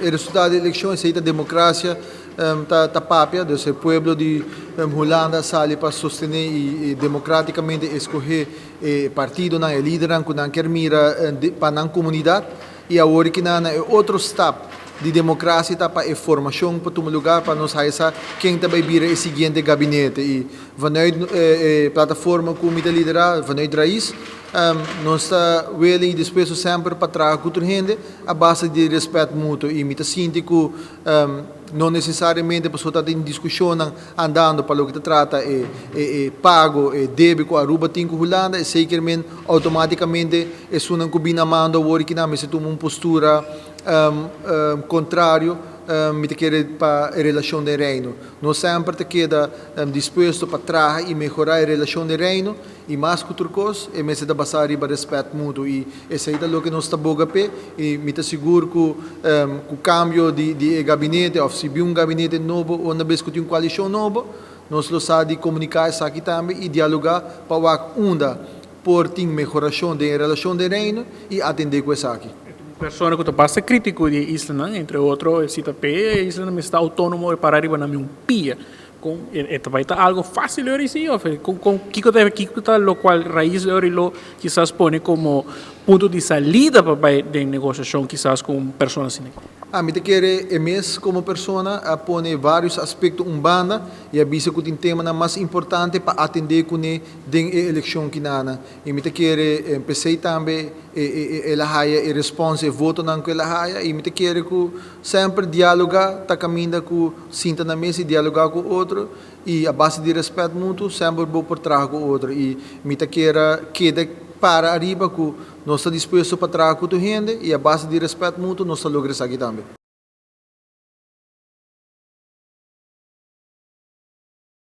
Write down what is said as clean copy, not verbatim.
o resultado da eleição é a democracia tá papia, o povo de Holanda sale para sostener e democraticamente escolher partido na líder que não quer mira para a comunidade e agora que é outro step de democracia para a formação para todo lugar para nós saber quem também vira o seguinte gabinete e vanuit plataforma que me liderar vanuit raiz nós está willing e disposto sempre para trabalhar com outra gente a base de respeito mútuo e me sinto que não necessariamente a pessoa está em discussão andando para o que trata pago e débito a Aruba tem que Holanda e seguramente automaticamente é uma combinação agora que não se toma uma postura contrário me te quer para a relação de reino. Nós sempre te queda disposto para trabalhar e melhorar a relação de reino e mais que outra coisa, é me se dá basar riba respeito mútuo e essa é o que nós está boga pé e me te seguro que o cambio de gabinete ou se vi um gabinete novo ou na vez que tem uma coalição nova, nós lo sabe comunicar isso aqui também e dialogar para que onda por ter melhoração da relação de reino e atender com isso aqui. Persona que basta crítico de Islândia, entre outros, cita P, Islândia está autônomo para arriba na minha pia. Com vai estar algo fácil de dizer, com que está lo qual raiz de lo quizás pone como ponto de salida para a negociação quizás com pessoas assim. Me te quer emes como persona a pôr vários aspectos banda e a bisa que tem tema mais importante para atender com a eleição que nana e me te quer empecei também ela haia e response voto não que ela haia e me te quer que sempre dialogar tá caminhando com sinta na mesa e dialogar com o outro e a base de respeito mútuo sempre vou por trás com o outro e me te quer que para arriba que nós estamos dispostos para trabalhar com a gente e a base de respeito mútuo nós estamos logrando isso aqui também.